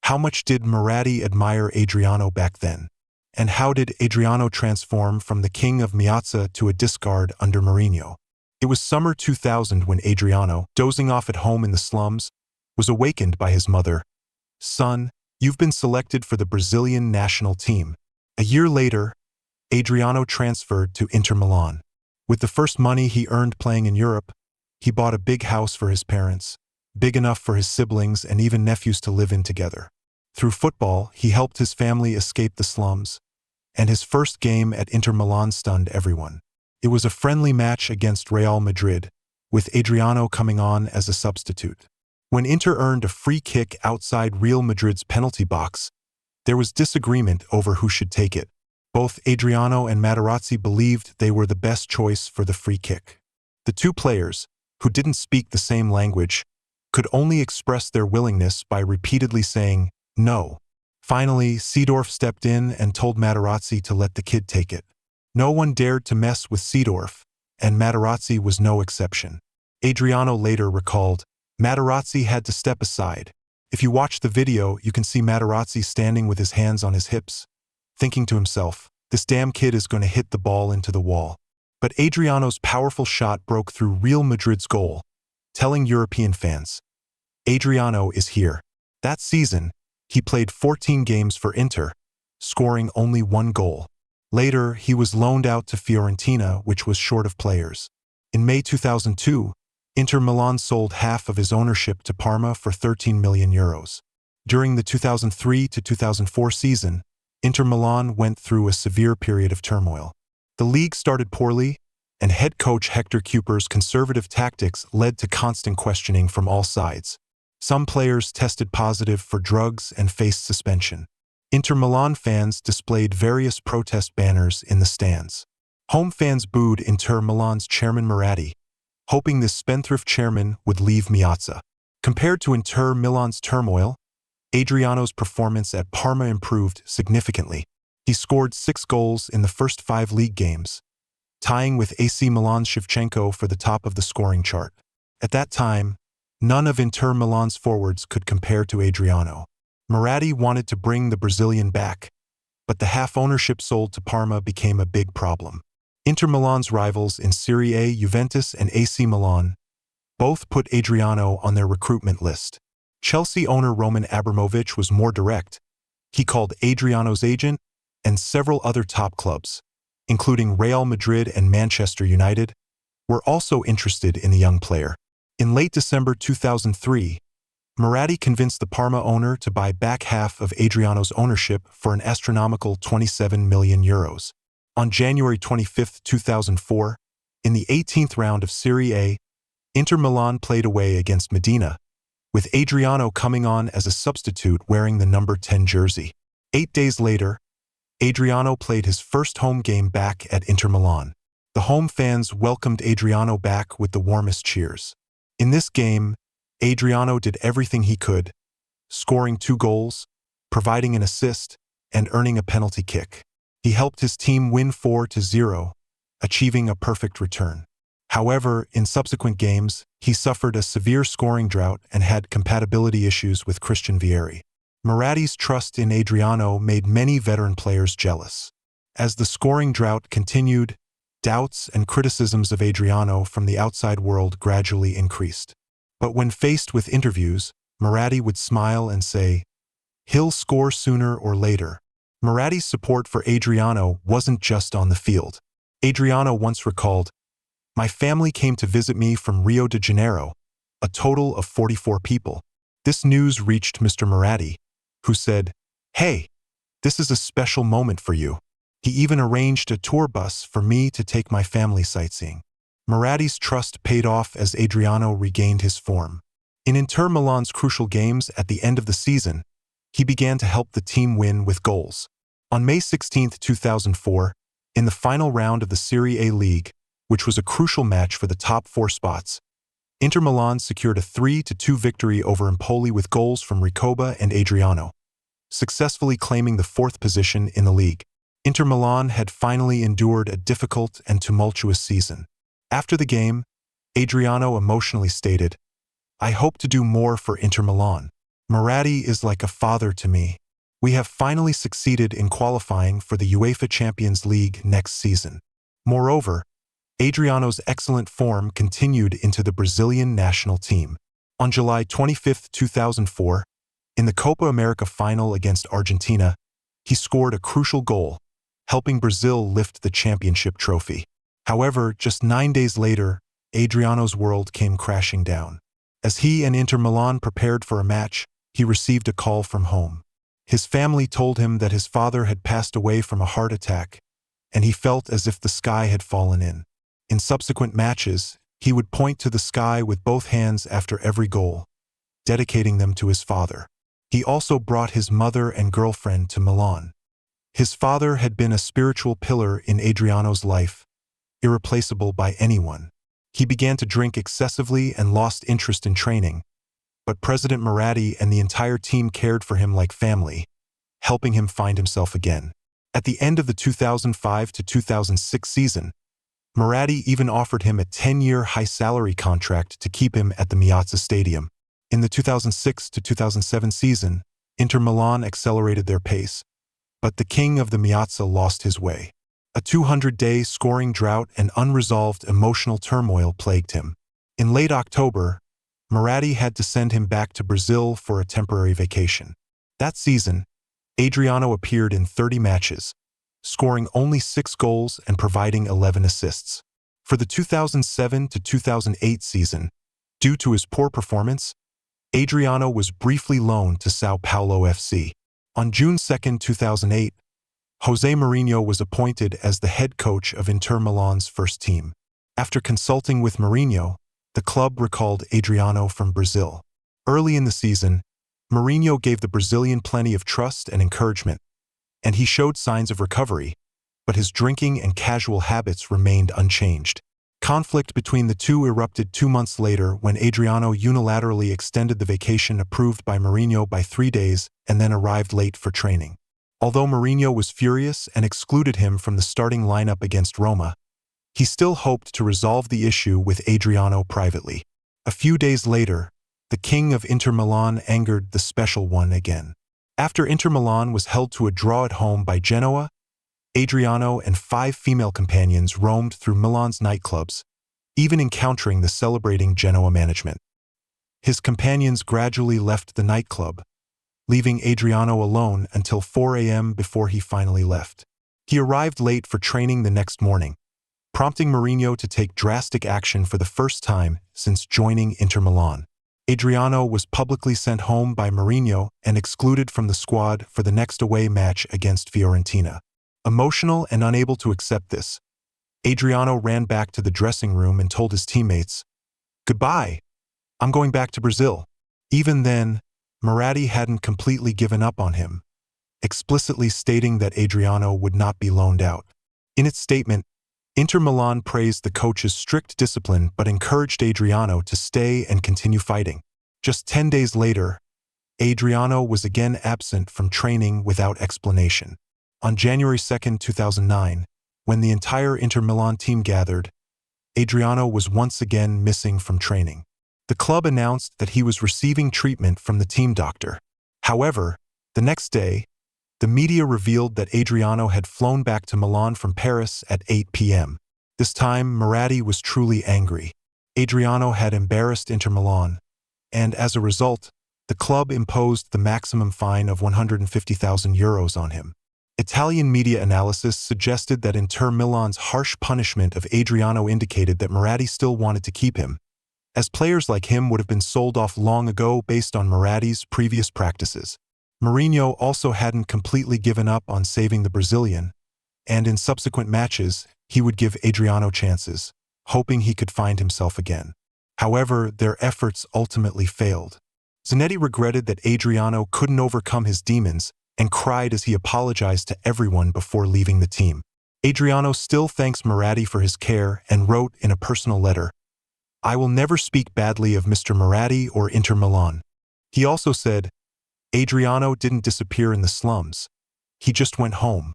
How much did Moratti admire Adriano back then? And how did Adriano transform from the King of Meazza to a discard under Mourinho? It was summer 2000 when Adriano, dozing off at home in the slums, was awakened by his mother. "Son, you've been selected for the Brazilian national team." A year later, Adriano transferred to Inter Milan. With the first money he earned playing in Europe, he bought a big house for his parents, big enough for his siblings and even nephews to live in together. Through football, he helped his family escape the slums, and his first game at Inter Milan stunned everyone. It was a friendly match against Real Madrid, with Adriano coming on as a substitute. When Inter earned a free kick outside Real Madrid's penalty box, there was disagreement over who should take it. Both Adriano and Moratti believed they were the best choice for the free kick. The two players, who didn't speak the same language, could only express their willingness by repeatedly saying, "No." Finally, Seedorf stepped in and told Moratti to let the kid take it. No one dared to mess with Seedorf, and Moratti was no exception. Adriano later recalled, "Moratti had to step aside. If you watch the video, you can see Moratti standing with his hands on his hips, thinking to himself, this damn kid is going to hit the ball into the wall." But Adriano's powerful shot broke through Real Madrid's goal, telling European fans, "Adriano is here." That season, he played 14 games for Inter, scoring only one goal. Later, he was loaned out to Fiorentina, which was short of players. In May 2002, Inter Milan sold half of his ownership to Parma for €13 million. During the 2003 to 2004 season, Inter Milan went through a severe period of turmoil. The league started poorly, and head coach Hector Cuper's conservative tactics led to constant questioning from all sides. Some players tested positive for drugs and faced suspension. Inter Milan fans displayed various protest banners in the stands. Home fans booed Inter Milan's chairman Moratti, hoping this spendthrift chairman would leave Meazza. Compared to Inter Milan's turmoil, Adriano's performance at Parma improved significantly. He scored 6 goals in the first 5 league games, tying with AC Milan's Shevchenko for the top of the scoring chart. At that time, none of Inter Milan's forwards could compare to Adriano. Moratti wanted to bring the Brazilian back, but the half-ownership sold to Parma became a big problem. Inter Milan's rivals in Serie A, Juventus and AC Milan, both put Adriano on their recruitment list. Chelsea owner Roman Abramovich was more direct. He called Adriano's agent, and several other top clubs, including Real Madrid and Manchester United, were also interested in the young player. In late December 2003, Moratti convinced the Parma owner to buy back half of Adriano's ownership for an astronomical €27 million. On January 25, 2004, in the 18th round of Serie A, Inter Milan played away against Modena, with Adriano coming on as a substitute wearing the number 10 jersey. 8 days later, Adriano played his first home game back at Inter Milan. The home fans welcomed Adriano back with the warmest cheers. In this game, Adriano did everything he could, scoring 2 goals, providing an assist, and earning a penalty kick. He helped his team win 4-0, achieving a perfect return. However, in subsequent games, he suffered a severe scoring drought and had compatibility issues with Christian Vieri. Moratti's trust in Adriano made many veteran players jealous. As the scoring drought continued, doubts and criticisms of Adriano from the outside world gradually increased. But when faced with interviews, Moratti would smile and say, "He'll score sooner or later." Moratti's support for Adriano wasn't just on the field. Adriano once recalled, "My family came to visit me from Rio de Janeiro, a total of 44 people. This news reached Mr. Moratti, who said, 'Hey, this is a special moment for you.' He even arranged a tour bus for me to take my family sightseeing." Moratti's trust paid off as Adriano regained his form. In Inter Milan's crucial games at the end of the season, he began to help the team win with goals. On May 16, 2004, in the final round of the Serie A League, which was a crucial match for the top 4 spots, Inter Milan secured a 3-2 victory over Empoli with goals from Recoba and Adriano, successfully claiming the 4th position in the league. Inter Milan had finally endured a difficult and tumultuous season. After the game, Adriano emotionally stated, "I hope to do more for Inter Milan. Moratti is like a father to me. We have finally succeeded in qualifying for the UEFA Champions League next season. Moreover, Adriano's excellent form continued into the Brazilian national team. On July 25, 2004, in the Copa America final against Argentina, he scored a crucial goal, helping Brazil lift the championship trophy. However, just 9 days later, Adriano's world came crashing down. As he and Inter Milan prepared for a match, he received a call from home. His family told him that his father had passed away from a heart attack, and he felt as if the sky had fallen in. In subsequent matches, he would point to the sky with both hands after every goal, dedicating them to his father. He also brought his mother and girlfriend to Milan. His father had been a spiritual pillar in Adriano's life, irreplaceable by anyone. He began to drink excessively and lost interest in training, but President Moratti and the entire team cared for him like family, helping him find himself again. At the end of the 2005 to 2006 season, Moratti even offered him a 10-year high-salary contract to keep him at the Meazza Stadium. In the 2006 to 2007 season, Inter Milan accelerated their pace, but the King of the Meazza lost his way. A 200-day scoring drought and unresolved emotional turmoil plagued him. In late October, Moratti had to send him back to Brazil for a temporary vacation. That season, Adriano appeared in 30 matches, scoring only 6 goals and providing 11 assists. For the 2007 to 2008 season, due to his poor performance, Adriano was briefly loaned to São Paulo FC. On June 2, 2008, José Mourinho was appointed as the head coach of Inter Milan's first team. After consulting with Mourinho, the club recalled Adriano from Brazil. Early in the season, Mourinho gave the Brazilian plenty of trust and encouragement, and he showed signs of recovery, but his drinking and casual habits remained unchanged. Conflict between the two erupted 2 months later when Adriano unilaterally extended the vacation approved by Mourinho by 3 days and then arrived late for training. Although Mourinho was furious and excluded him from the starting lineup against Roma, he still hoped to resolve the issue with Adriano privately. A few days later, the King of Inter Milan angered the Special One again. After Inter Milan was held to a draw at home by Genoa, Adriano and 5 female companions roamed through Milan's nightclubs, even encountering the celebrating Genoa management. His companions gradually left the nightclub, leaving Adriano alone until 4 a.m. before he finally left. He arrived late for training the next morning, prompting Mourinho to take drastic action for the first time since joining Inter Milan. Adriano was publicly sent home by Mourinho and excluded from the squad for the next away match against Fiorentina. Emotional and unable to accept this, Adriano ran back to the dressing room and told his teammates, "Goodbye, I'm going back to Brazil." Even then, Moratti hadn't completely given up on him, explicitly stating that Adriano would not be loaned out. In its statement, Inter Milan praised the coach's strict discipline but encouraged Adriano to stay and continue fighting. Just 10 days later, Adriano was again absent from training without explanation. On January 2, 2009, when the entire Inter Milan team gathered, Adriano was once again missing from training. The club announced that he was receiving treatment from the team doctor. However, the next day, the media revealed that Adriano had flown back to Milan from Paris at 8 p.m. This time, Moratti was truly angry. Adriano had embarrassed Inter Milan, and as a result, the club imposed the maximum fine of €150,000 on him. Italian media analysis suggested that Inter Milan's harsh punishment of Adriano indicated that Moratti still wanted to keep him, as players like him would have been sold off long ago based on Moratti's previous practices. Mourinho also hadn't completely given up on saving the Brazilian, and in subsequent matches, he would give Adriano chances, hoping he could find himself again. However, their efforts ultimately failed. Zanetti regretted that Adriano couldn't overcome his demons and cried as he apologized to everyone before leaving the team. Adriano still thanks Moratti for his care and wrote in a personal letter, "I will never speak badly of Mr. Moratti or Inter Milan." He also said, "Adriano didn't disappear in the slums. He just went home."